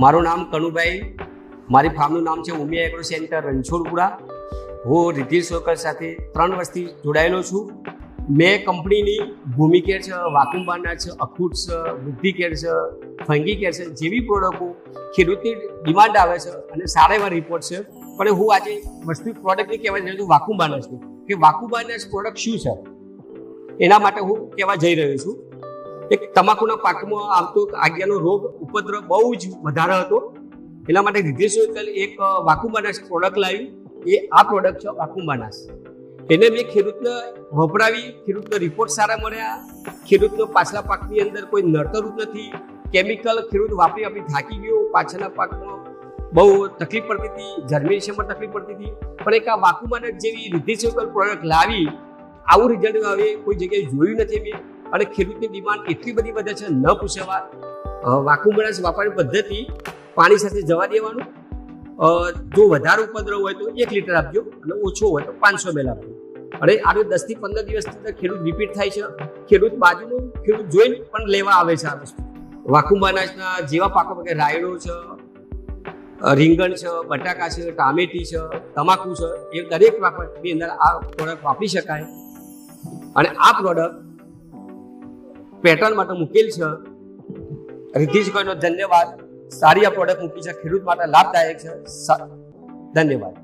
મારું નામ કનુભાઈ, મારી ફાર્મનું નામ છે ઉમિયા એગ્રો સેન્ટર રણછોડપુરા. હું રિદ્ધિ સોકર સાથે 3 વર્ષથી જોડાયેલો છું. મેં કંપનીની ભૂમિકેર છે, વાકુંબાના છે, અખૂટ છે, બુદ્ધિકેર છે, ફંગીકેર છે જેવી પ્રોડક્ટો ખેડૂતની ડિમાન્ડ આવે છે અને સારા એવા રિપોર્ટ છે. પણ હું આજે વસ્તુ પ્રોડક્ટની કહેવા જઈ રહ્યો છું વાકુંબાના છે કે વાકુંબાના પ્રોડક્ટ શું છે એના માટે હું કહેવા જઈ રહ્યો છું. એક તમાકુના પાકમાં આવતો આગિયાનો રોગ ઉપદ્રવ બહુ જ વધારે હતો. એના માટે રિદ્ધિ સોકર એક વાકુંબાનાસ પ્રોડક્ટ લાવી. એ આ પ્રોડક્ટ છે વાકુંબાનાસ. એને મેં ખેડૂતને વપરાવી, ખેડૂતને રિપોર્ટ સારા મળ્યા. ખેડૂતનો પાછલા પાકની અંદર કોઈ નડતરું નથી. કેમિકલ ખેડૂત વાપરી થાકી ગયો. પાછળના પાકમાં બહુ તકલીફ પડતી હતી, જર્મિનેશનમાં તકલીફ પડતી હતી. પણ એક આ વાકુંબાનાસ જેવી રિદ્ધિ સોકર પ્રોડક્ટ લાવી, આવું રિઝલ્ટ આવે કોઈ જગ્યાએ જોયું નથી મેં. અને ખેડૂતની ડિમાન્ડ એટલી બધી વધે છે ન પૂછવા. વાકુંબાનાસ વાપરવાની પદ્ધતિ પાણી સાથે જવા દેવાનું. જો વધારે ઉપદ્રવ હોય તો 1 લીટર આપજો અને ઓછો હોય તો 500 ml આપજો. અને આનો 10 થી 15 દિવસથી ખેડૂત રિપીટ થાય છે. ખેડૂત બાજુનું ખેડૂત જોઈને પણ લેવા આવે છે આ વસ્તુ. વાકુંબાનાસના જેવા પાકો કે રાયડો છે, રીંગણ છે, બટાકા છે, ટામેટી છે, તમાકુ છે, એ દરેક પાકની અંદર આ પ્રોડક્ટ વાપરી શકાય. અને આ પ્રોડક્ટ પેટર્ન માટે મૂકેલ છે. રિદ્ધિ સોકરનો ધન્યવાદ. સારી આ પ્રોડક્ટ મૂકી છે, ખેડૂત માટે લાભદાયક છે. ધન્યવાદ.